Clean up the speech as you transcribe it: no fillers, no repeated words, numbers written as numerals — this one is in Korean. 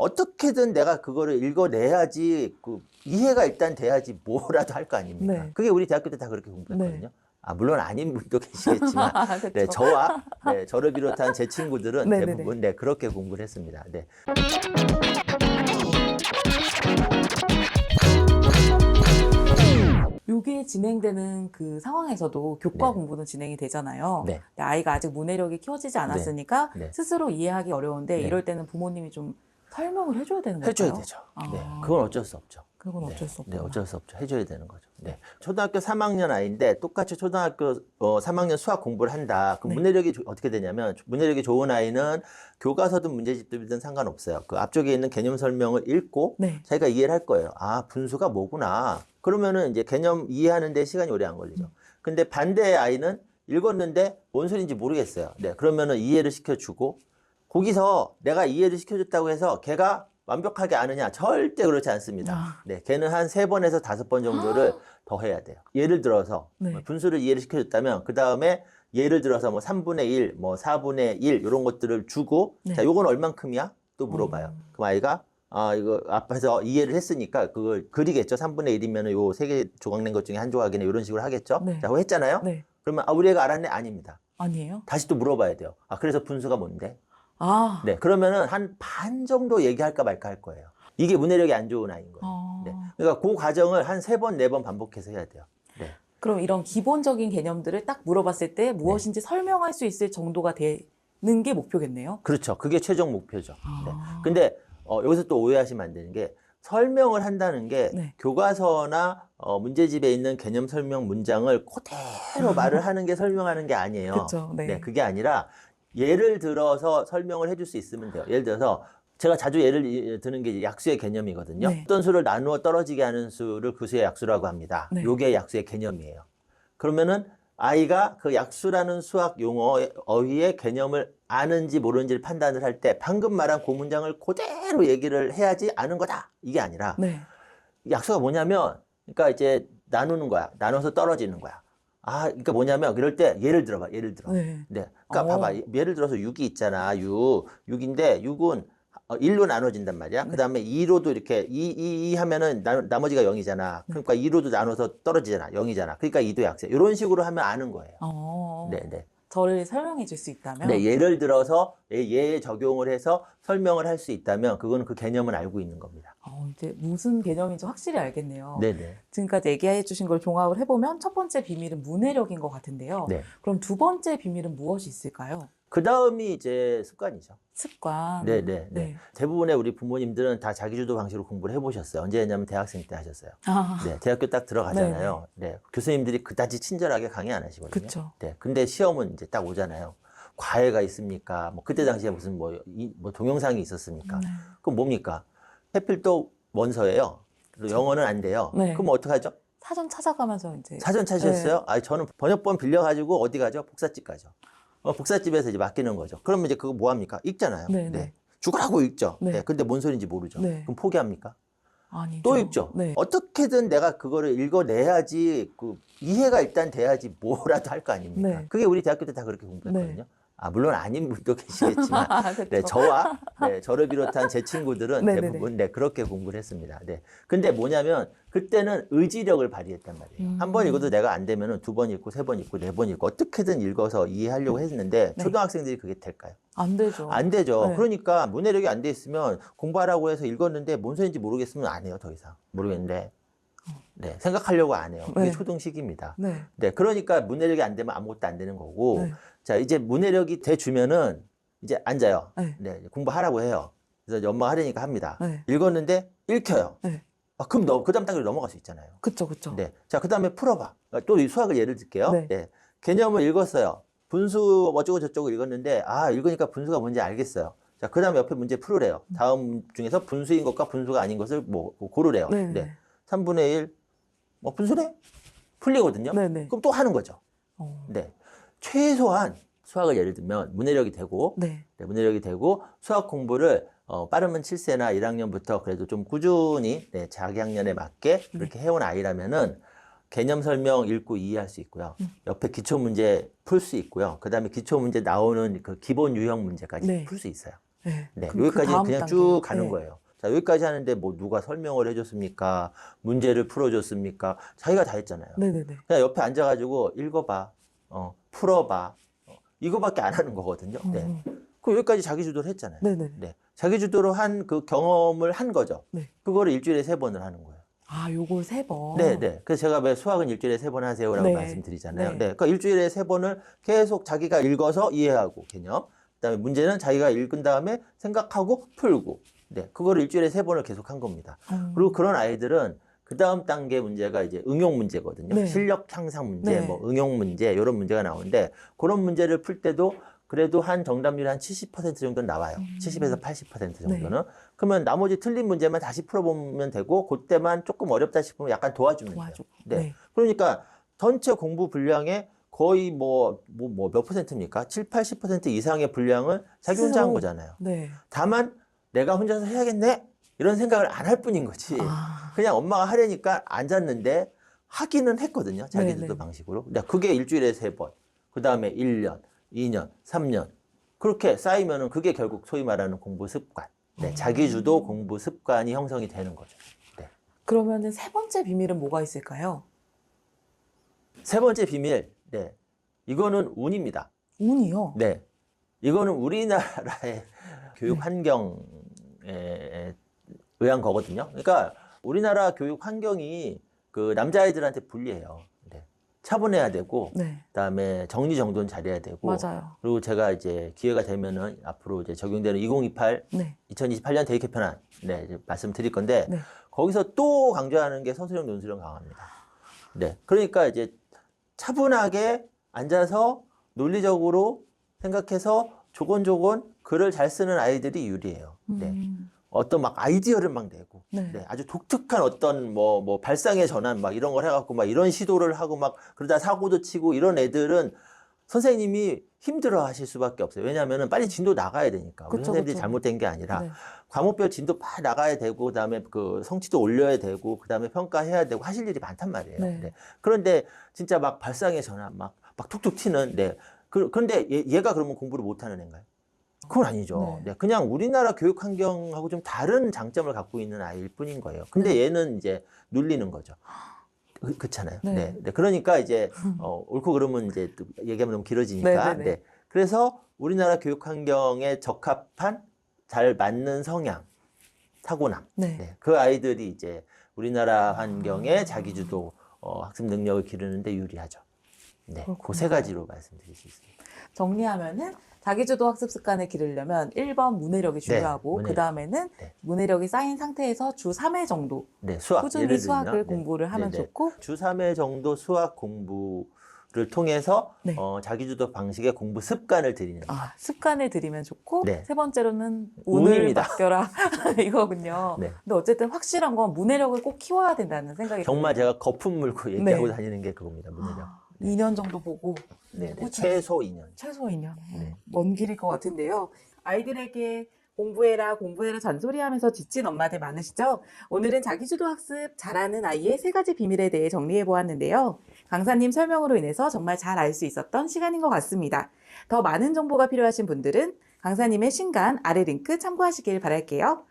어떻게든 내가 그거를 읽어내야지 이해가 일단 돼야지 뭐라도 할 거 아닙니까? 네. 그게 우리 대학교 때 다 그렇게 공부했거든요. 네. 물론 아닌 분도 계시겠지만, 그쵸. 네, 저를 비롯한 제 친구들은 네네네. 대부분 네, 그렇게 공부를 했습니다. 네. 요게 진행되는 그 상황에서도 교과 네. 공부는 진행이 되잖아요. 네. 근데 아이가 아직 문해력이 키워지지 않았으니까 네. 스스로 이해하기 어려운데 네. 이럴 때는 부모님이 좀 설명을 해줘야 되는 걸까요? 해줘야 되죠. 네. 그건 어쩔 수 없죠. 그건 어쩔 수 없구나. 네, 어쩔 수 없죠. 해줘야 되는 거죠. 네. 초등학교 3학년 아이인데 똑같이 초등학교 3학년 수학 공부를 한다. 그 네. 문해력이 어떻게 되냐면 문해력이 좋은 아이는 교과서든 문제집들이든 상관없어요. 그 앞쪽에 있는 개념 설명을 읽고 네. 자기가 이해를 할 거예요. 아, 분수가 뭐구나. 그러면은 이제 개념 이해하는 데 시간이 오래 안 걸리죠. 근데 반대의 아이는 읽었는데 뭔 소리인지 모르겠어요. 네. 그러면은 이해를 시켜주고 거기서 내가 이해를 시켜줬다고 해서 걔가 완벽하게 아느냐? 절대 그렇지 않습니다. 네, 걔는 한 3번에서 5번 정도를 더 해야 돼요. 예를 들어서 네. 분수를 이해를 시켜줬다면 그 다음에 예를 들어서 뭐 3분의 1, 뭐 4분의 1 이런 것들을 주고 네. 자, 요건 얼만큼이야? 또 물어봐요. 그럼 아이가 이거 앞에서 이해를 했으니까 그걸 그리겠죠. 3분의 1이면 요 3개 조각 낸 것 중에 한 조각이네 이런 식으로 하겠죠. 네. 자, 그거 했잖아요. 네. 그러면 우리 애가 알았네? 아닙니다. 아니에요? 다시 또 물어봐야 돼요. 그래서 분수가 뭔데? 아. 네, 그러면은 한 반 정도 얘기할까 말까 할 거예요. 이게 문해력이 안 좋은 아이인 거예요. 네. 그러니까 그 과정을 한 3번, 4번 반복해서 해야 돼요. 네. 그럼 이런 기본적인 개념들을 딱 물어봤을 때 무엇인지 설명할 수 있을 정도가 되는 게 목표겠네요. 그렇죠. 그게 최종 목표죠. 네. 근데 여기서 또 오해하시면 안 되는 게 설명을 한다는 게 네. 교과서나 문제집에 있는 개념 설명 문장을 그대로 말을 하는 게 설명하는 게 아니에요. 그쵸, 네. 네, 그게 아니라 예를 들어서 설명을 해줄 수 있으면 돼요. 예를 들어서 제가 자주 예를 드는 게 약수의 개념이거든요. 네. 어떤 수를 나누어 떨어지게 하는 수를 그 수의 약수라고 합니다. 네. 요게 약수의 개념이에요. 그러면은 아이가 그 약수라는 수학 용어 어휘의 개념을 아는지 모르는지를 판단을 할 때 방금 말한 그 문장을 그대로 얘기를 해야지 아는 거다. 이게 아니라 네. 약수가 뭐냐면 그러니까 이제 나누는 거야. 나눠서 떨어지는 거야. 그러니까 뭐냐면 그럴 때 예를 들어. 네. 네. 그러니까 봐봐. 예를 들어서 6이 있잖아. 6인데 6은 1로 나눠진단 말이야. 그 다음에 2로도 이렇게 2 하면은 나머지가 0이잖아. 그러니까 2로도 나눠서 떨어지잖아. 0이잖아. 그러니까 2도 약세. 이런 식으로 하면 아는 거예요. 네. 저를 설명해 줄 수 있다면? 네, 예를 들어서 예에 적용을 해서 설명을 할 수 있다면 그거는 그 개념을 알고 있는 겁니다. 이제 무슨 개념인지 확실히 알겠네요. 네네. 지금까지 얘기해 주신 걸 종합을 해보면 첫 번째 비밀은 문해력인 것 같은데요. 네. 그럼 두 번째 비밀은 무엇이 있을까요? 그 다음이 이제 습관이죠. 습관. 네네. 네. 대부분의 우리 부모님들은 다 자기주도 방식으로 공부를 해보셨어요. 언제 했냐면 대학생 때 하셨어요. 네, 대학교 딱 들어가잖아요. 네, 교수님들이 그다지 친절하게 강의 안 하시거든요. 그쵸. 네, 근데 시험은 이제 딱 오잖아요. 과외가 있습니까? 뭐 그때 당시에 무슨 뭐 동영상이 있었습니까? 그럼 뭡니까? 하필 또 원서예요. 또 영어는 안 돼요. 네. 그럼 어떡하죠? 사전 찾아가면서 이제. 사전 찾으셨어요? 저는 번역본 빌려가지고 어디 가죠? 복사집 가죠. 복사집에서 이제 맡기는 거죠. 그러면 이제 그거 뭐 합니까? 읽잖아요. 네. 죽으라고 읽죠. 네. 네. 근데 뭔 소리인지 모르죠. 네. 그럼 포기합니까? 아니죠. 또 읽죠. 네. 어떻게든 내가 그거를 읽어내야지 이해가 일단 돼야지 뭐라도 할 거 아닙니까? 네. 그게 우리 대학교 때 다 그렇게 공부했거든요. 물론 아닌 분도 계시겠지만, 그쵸. 네, 저를 비롯한 제 친구들은 네네네. 대부분 그렇게 공부를 했습니다. 네. 근데 뭐냐면 그때는 의지력을 발휘했단 말이에요. 한 번 읽어도 내가 안 되면은 2번 읽고 3번 읽고 4번 읽고 어떻게든 읽어서 이해하려고 했는데 네. 초등학생들이 그게 될까요? 안 되죠. 안 되죠. 네. 그러니까 문해력이 안 돼 있으면 공부하라고 해서 읽었는데 뭔 소리인지 모르겠으면 안 해요, 더 이상. 모르겠는데. 네, 생각하려고 안 해요. 그게 네. 초등식입니다. 네. 네, 그러니까 문해력이 안 되면 아무것도 안 되는 거고. 네. 자, 이제 문해력이 돼 주면은 이제 앉아요. 네. 네, 공부하라고 해요. 그래서 엄마가 하려니까 합니다. 네. 읽었는데 읽혀요. 네. 그럼 그 다음 단계로 넘어갈 수 있잖아요. 그쵸. 네. 자, 그 다음에 풀어봐. 또 이 수학을 예를 들게요. 네. 네. 개념을 읽었어요. 분수 어쩌고 저쩌고 읽었는데, 읽으니까 분수가 뭔지 알겠어요. 자, 그 다음에 옆에 문제 풀으래요. 다음 중에서 분수인 것과 분수가 아닌 것을 뭐 고르래요. 네. 네. 3분의 1, 분수네? 풀리거든요. 네네. 그럼 또 하는 거죠. 어. 네. 최소한 수학을 예를 들면 문해력이 되고, 네. 네, 문해력이 되고 수학 공부를 빠르면 7세나 1학년부터 그래도 좀 꾸준히 자기 학년에 맞게 그렇게 해온 아이라면은 개념 설명 읽고 이해할 수 있고요. 옆에 기초 문제 풀 수 있고요. 그 다음에 기초 문제 나오는 그 기본 유형 문제까지 네. 풀 수 있어요. 네. 네, 그 여기까지 다음 그냥 단계. 쭉 가는 네. 거예요. 자, 여기까지 하는데 뭐 누가 설명을 해줬습니까? 문제를 풀어줬습니까? 자기가 다 했잖아요. 네네네. 그냥 옆에 앉아가지고 읽어봐, 풀어봐, 이거밖에 안 하는 거거든요. 네. 그 여기까지 자기 주도를 했잖아요. 네네. 네. 자기 주도로 한 그 경험을 한 거죠. 네. 그거를 일주일에 3번을 하는 거예요. 아, 요걸 3번. 네, 네. 그래서 제가 왜 수학은 일주일에 3번 하세요라고 네. 말씀드리잖아요. 네. 네. 그러니까 일주일에 3번을 계속 자기가 읽어서 이해하고 개념. 그다음에 문제는 자기가 읽은 다음에 생각하고 풀고. 네. 그거를 일주일에 3번을 계속 한 겁니다. 그리고 그런 아이들은 그 다음 단계 문제가 이제 응용 문제거든요. 네. 실력 향상 문제, 네. 뭐 응용 문제, 이런 문제가 나오는데 그런 문제를 풀 때도 그래도 한 정답률이 한 70% 정도는 나와요. 70에서 80% 정도는. 그러면 나머지 틀린 문제만 다시 풀어보면 되고 그때만 조금 어렵다 싶으면 약간 도와주면 돼요. 도와주고. 네. 네. 그러니까 전체 공부 분량의 거의 몇 퍼센트입니까? 7, 80% 이상의 분량을 자기 혼자 한 스스로. 거잖아요. 네. 다만 내가 혼자서 해야겠네? 이런 생각을 안 할 뿐인 거지. 아. 그냥 엄마가 하려니까 앉았는데 하기는 했거든요. 자기들도 네네. 방식으로. 근데 그게 일주일에 3번. 그 다음에 1년, 2년, 3년. 그렇게 쌓이면은 그게 결국 소위 말하는 공부 습관. 네, 자기주도 공부 습관이 형성이 되는 거죠. 네. 그러면은 3번째 비밀은 뭐가 있을까요? 3번째 비밀. 네. 이거는 운입니다. 운이요? 네. 이거는 우리나라의 교육 환경에 의한 거거든요. 그러니까 우리나라 교육 환경이 그 남자아이들한테 불리해요. 네. 차분해야 되고, 네. 그다음에 정리정돈 잘해야 되고, 맞아요. 그리고 제가 이제 기회가 되면은 앞으로 이제 적용되는 2028, 네. 2028년 대입 개편안, 네, 이제 말씀드릴 건데, 네. 거기서 또 강조하는 게 서술형, 논술형 강화입니다. 네. 그러니까 이제 차분하게 앉아서 논리적으로 생각해서 조곤조곤 글을 잘 쓰는 아이들이 유리해요. 네. 어떤 막 아이디어를 막 내고, 네. 네, 아주 독특한 어떤 뭐 발상의 전환 막 이런 걸 해갖고 막 이런 시도를 하고 막 그러다 사고도 치고 이런 애들은 선생님이 힘들어 하실 수밖에 없어요. 왜냐하면은 빨리 진도 나가야 되니까. 우리 그쵸, 선생님들이 그쵸. 잘못된 게 아니라 네. 과목별 진도 막 나가야 되고, 그다음에 그 성취도 올려야 되고, 그다음에 평가해야 되고 하실 일이 많단 말이에요. 네. 네. 그런데 진짜 막 발상의 전환 막 툭툭 튀는, 네. 그런데 얘가 그러면 공부를 못하는 애인가요? 그건 아니죠. 네. 네. 그냥 우리나라 교육 환경하고 좀 다른 장점을 갖고 있는 아이일 뿐인 거예요. 근데 네. 얘는 이제 눌리는 거죠. 그렇잖아요. 네. 네. 네. 그러니까 이제 옳고 그러면 이제 또 얘기하면 너무 길어지니까. 네, 네, 네. 네. 그래서 우리나라 교육 환경에 적합한 잘 맞는 성향, 타고남. 네. 네. 그 아이들이 이제 우리나라 환경에 자기주도 학습 능력을 기르는데 유리하죠. 네. 그 세 가지로 말씀드릴 수 있습니다. 정리하면은 자기주도 학습 습관을 기르려면 1번 문해력이 중요하고 문해력. 그 다음에는 네. 문해력이 쌓인 상태에서 주 3회 정도 네, 수학. 꾸준히 예를 수학을 들면, 공부를 하면 네네. 좋고 주 3회 정도 수학 공부를 통해서 네. 자기주도 방식의 공부 습관을 들이는 거예요. 습관을 들이면 좋고 네. 3번째로는 운을 운입니다. 맡겨라 이거군요. 네. 근데 어쨌든 확실한 건 문해력을 꼭 키워야 된다는 생각이 정말 드네요. 제가 거품 물고 얘기하고 네. 다니는 게 그겁니다. 문해력. 2년 정도 보고 네, 네. 꾸준히. 최소 2년. 최소 2년. 네. 먼 길일 것 같은데요. 아이들에게 공부해라 잔소리하면서 지친 엄마들 많으시죠? 오늘은 자기주도 학습 잘하는 아이의 3가지 비밀에 대해 정리해 보았는데요. 강사님 설명으로 인해서 정말 잘 알 수 있었던 시간인 것 같습니다. 더 많은 정보가 필요하신 분들은 강사님의 신간 아래 링크 참고하시길 바랄게요.